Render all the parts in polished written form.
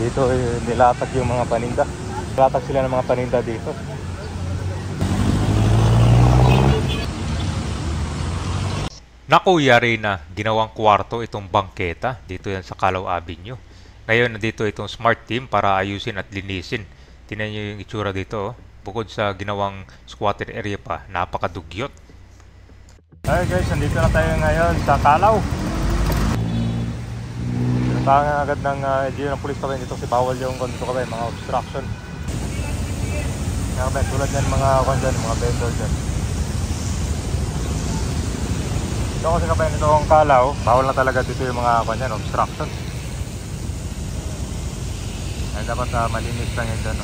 Dito nilatag yung mga paninda. Nilatag sila ng mga paninda dito. Naku, yari na, ginawang kwarto itong bangketa dito yan sa Calao Avenue. Ngayon, nandito itong smart team para ayusin at linisin. Tingnan nyo yung itsura dito. Oh. Bukod sa ginawang squatter area pa, napakadugyot. Hey guys, nandito na tayo ngayon sa Calao. Tangan agad ng LGU ng police kami dito kasi bawal yung dito kami, mga obstruction. Kaya tulad yan mga mga vendor dyan. Ito kasi kapag nito ang Calao, bawal na talaga dito yung mga obstruction. Ay dapat malinis lang yun dyan.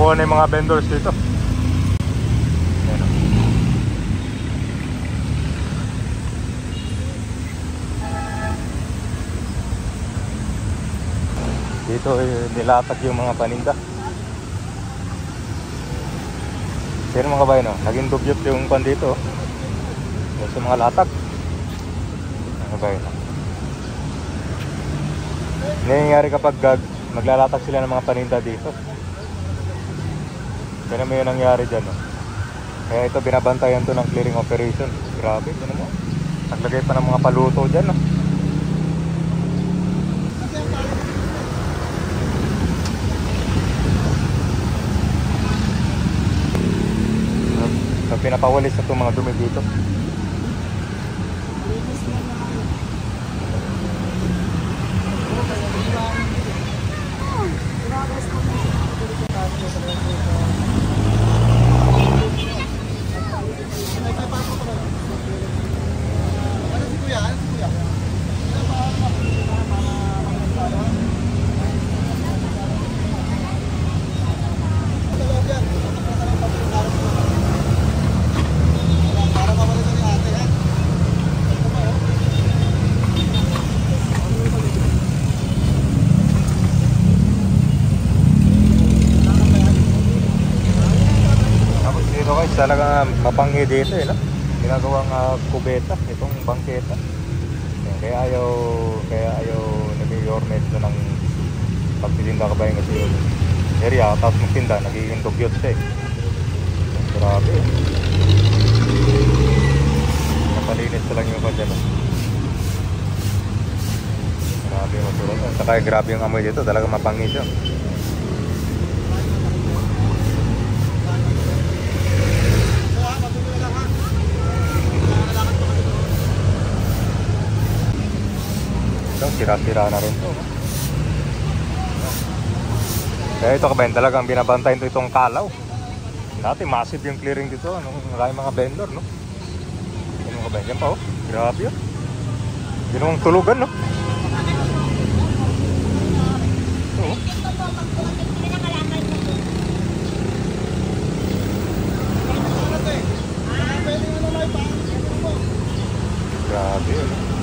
Buo na yung mga vendors dito. Ayan. Dito nilatag yung mga paninda. Pero mga kabayan, naging dugyot yung pan dito. Sa mga latag. Mga kabayan. Nangyayari kapag maglalatag sila ng mga paninda dito. Kaya may nangyari dyan. Kaya ito binabantayan to ng clearing operation. Grabe, ito naman. Naglagay pa ng mga paluto dyan. Pinapawalis na itong mga dumi dito. Talaga mapanghi dito no? Ginagawang kubeta itong bangketa. Kaya ayaw nag-yormet na ng pagtitinda ka ba yung kasi yung area tapos magtinda nagiging dugyot siya Grabe napalinis ko lang yung kanya Grabe matulog saka grabe yung amoy dito talaga mapanghi siya sira-sira na rin to kaya ito kabayan talagang binabantayan to itong Calao dati massive yung clearing dito maraming mga vendor ano kabayan yan pa grabe yun ginawang tulugan grabe yun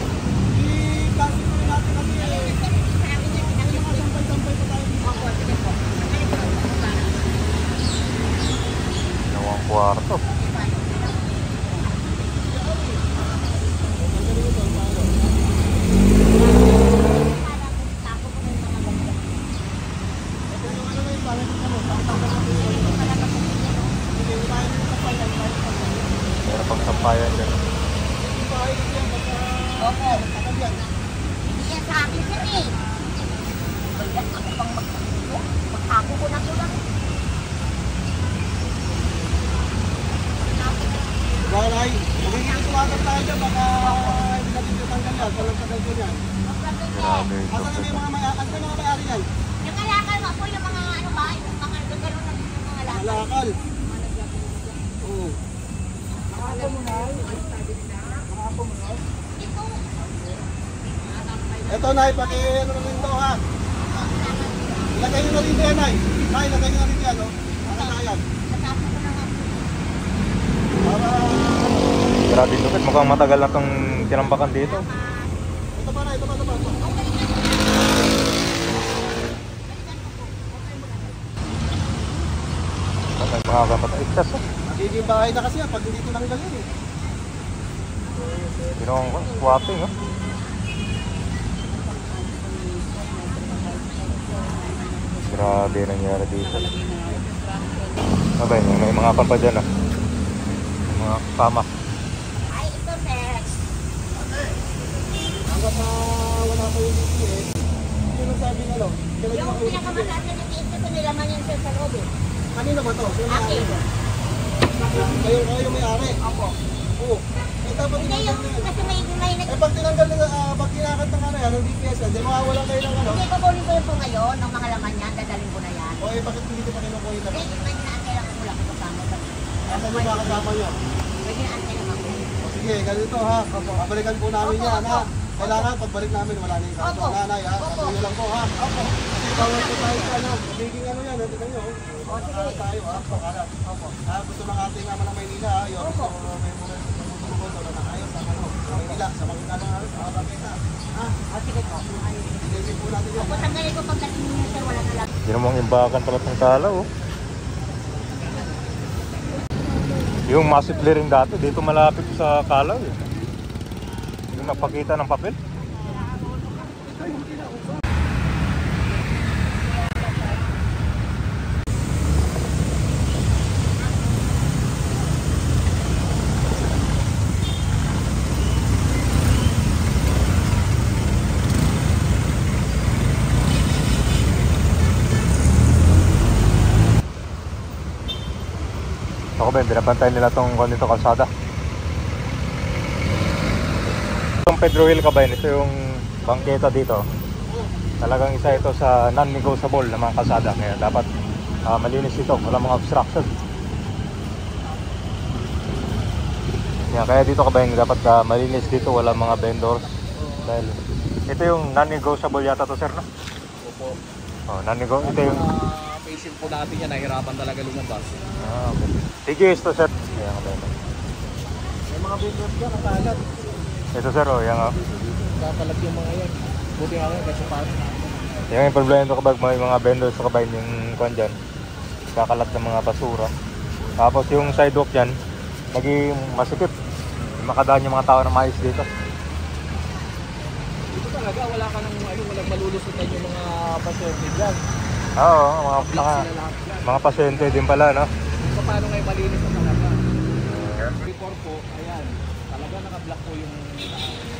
kwarto. Meron pang sampayan dyan. Opo. Hindi yan sa akin sir Ako pang magtako ko na ko lang. Balay, magiging tuwagan tayo dyan, baka hindi natin tutanggal yan, walang tagal ko yan. Grabe ito. Asa na yung mga may-ari yan? Yung alakal mo po, yung mga ano ba, yung mga gagano'n ng mga alakal. Alakal? Oo. Nakako mo na? Nakako mo na? Ito. Ito, Nay, paki-ano namin ito, ha? Ilagay nyo na rin yan, Nay. Nay, ilagay nyo na rin yan, no? Nakakayan. Natapos ko na nga. Grabe ito, mukhang matagal na itong tinambakan dito. Ito pa, Nay, ito pa. Mga kapatid, istas Magiging bahay na kasi yan, pag hindi tinanggal yun Ginawang squatting Grabe nangyari dito. Abay, may mga kampa dyan ah. Mga kama. Ay, ito, sir. Hanggang wala pa yung DPS, yun ang sabi na lang. Yung pinakamataas na natiis ko nilaman yun sir sa loob eh. Kanino ba to? Sino may-ari Akin. ba? Kayo may-ari? Opo. Oo. Eh dapat Hindi tinanggal yung, na yan. kasi may Eh pag tinanggal na, pag kinakat ng ano yan, ng DPS yan, di mawawala kayo ng ano? Hindi, kukunin ko yun po ngayon, ng mga laman niya, dadalhin ko na yan. O eh bakit hindi pa kinukuha yung Hindi, laman? may inaantay lang ako lang ito kamo. Asan yung mga kasama nyo? May inaantay lang ako. O sige, ganito ha. Babalikan po namin Opo, yan ha. opo. Kailangan pagbalik namin, wala na yung kaso. Opo. Nanay ha, Opo. patuloy lang po ha. Opo. Kasi bawal po tayo sa ano, magiging ano yan, hindi kayo. O, sige. Tayo ha, pakalat. Opo. Gusto ng ating naman ng Maynila ha, yung Opo. gusto may mga tumutugon doon na ayos sa ano, sa Maynila, sa mga ano, sa mga bakita. Ha? O, sige po. Sige po natin yan. Opo, tanggalin ko pagdating niyo sir, wala na lang. Yun namang imbakan pala itong kalaw. Oh. Yung massive clearing dati, dito malapit sa kalaw. Eh. Yung nagpakita ng papel. Ako ba, binabantayan nila itong dito kalsada. Itong Pedro Hill Kabayan, ito yung bangketa dito. Talagang isa ito sa non-negotiable na mga kalsada. Kaya dapat malinis ito, walang mga obstruction. Kaya dito Kabayan, dapat malinis dito, walang mga vendors. Dahil ito yung non-negotiable yata to sir, no? Opo. Oh, non-negotiable. Ito yung... Patient po natin yan, nahirapan talaga lumabas. Okay. TGS to sir. Ayan, Kabayan. May mga vendors dyan, nakalat. Ito sir, oh, yan oh. Kakalag yung mga yan. Buti nga yan, kasi parang Yung may problema ito kapag may mga vendors sa kabayan yung kwan dyan, kakalat ng mga basura. Tapos yung sidewalk dyan, naging masikip. Makadaan yung mga tao na mais dito. dito talaga, wala ka nang walang malulusutan yung mga pasyente dyan. Oo, Block mga sila lahat dyan. mga pasyente din pala, no? So paano ngayon malinis na talaga? Before po, ayan, talaga naka-block po yung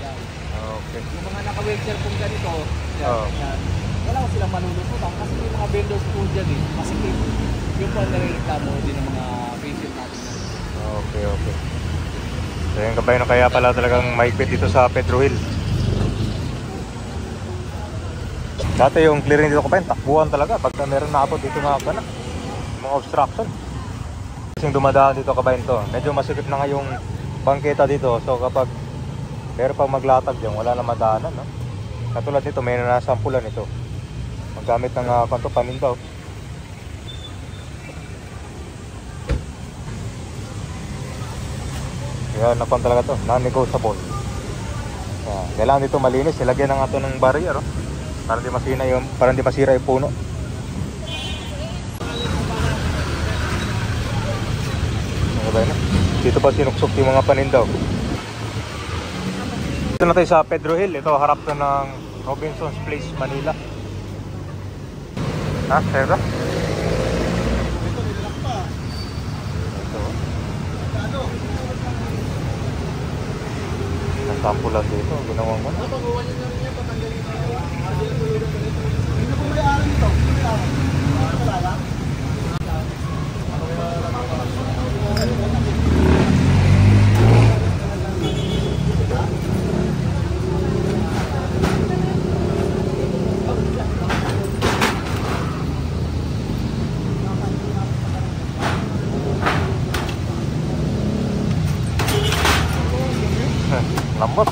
yan. Okay. Yung mga naka-wheelchair po ganito, yan, Oo. yan. Wala ko silang malulusutan kasi may mga vendors po dyan eh. Kasi yung po ang nare-reklamo din ng mga patient natin. Okay, okay. So yung kabayan, kaya pala talagang maigpit dito sa Pedro Hill. Dati yung clearing dito kabayan, takbuhan talaga. Pagka meron naabot dito nga ba na, mga obstruction. Kasi yung dumadaan dito kabayan to, medyo masikip na nga yung bangketa dito. So kapag pero pag maglatag dyan, wala na madaanan, no? Katulad nito, may nasampulan ito. Maggamit ng kanto panindaw. Kaya nakon talaga to, non-negotiable. Kailangan dito malinis, ilagyan na nga ito ng barrier, oh. Para hindi masira yung puno. Ano ba yun? Dito pa sinuksok yung mga panindaw. Dito na tayo sa Pedro Hill. Ito harap na ng Robinson's Place, Manila. Ha? Sa'yo ba? Ito, nilak pa. Ito. Ano? Nasampulan dito. Ginawang mo na. Pag-uwan nyo na rin yan, patanggalin na rin. Hindi po may araw nito. May araw. Wala. Lambot.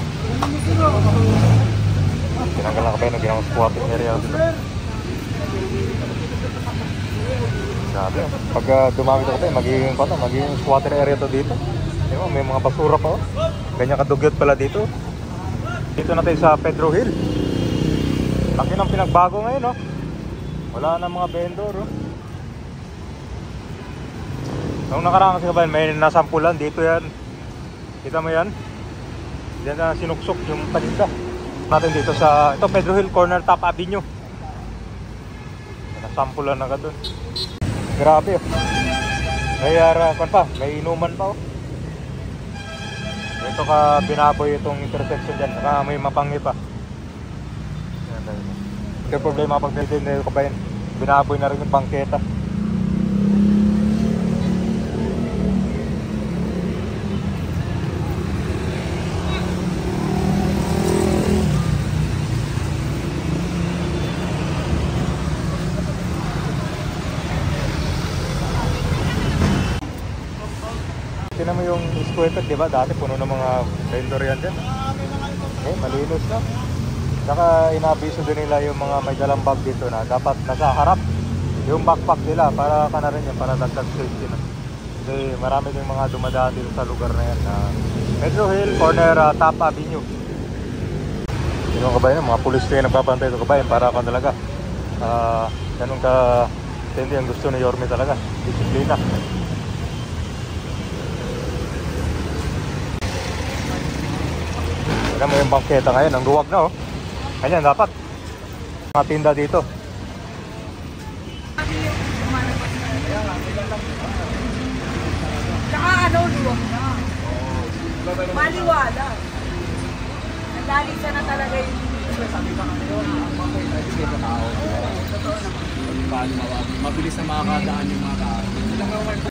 Tinanggal na kabayan, ginawang squatting area dito. Sabi, pag dumami ito kabayan, magiging squatter area to dito. Diba, may mga basura pa, oh. Ganyan kadugyot pala dito. Dito na tayo sa Pedro Hill. Laki ng pinagbago ngayon, oh. Wala na mga vendor, oh. Nung nakaraan kasi kabayan, may nasampulan dito yan. Kita mo yan? Diyan na sinuksok yung paninda natin dito sa ito Pedro Hill Corner Top Avenue. nasampulan na ka dun. Grabe oh. May inuman pa oh. Ito ka binaboy itong intersection dyan, saka may mapanghi pa. Ito yung problema pag nilito ka ba yun, binaboy na rin yung bangketa. Tingnan mo yung square, di ba? Dati puno ng mga vendor yan dyan. Eh, malinis na. Saka inabiso din nila yung mga may dalang bag dito na dapat nasa harap yung backpack nila para ka na rin yan, para dagdag safety na. Kasi marami din mga dumadaan dito sa lugar na yan na Metro Hill, corner Top Avenue. Yung mga kabayan, mga pulis kayo nagpapantay ito kabayan para ka talaga. Ganun ka, hindi ang gusto ni Yorme talaga, disiplina. Tignan mo yung bangketa ngayon, ang luwag na oh. Ganyan dapat. Mga tinda dito. Tsaka ano, luwag na. Maliwala. Naglalisa na talaga yung Sabi pa kami yun, ang mga hindi ko tao. Totoo naman. Paano mabilis na makakadaan yung mga tao. Hindi lang naman po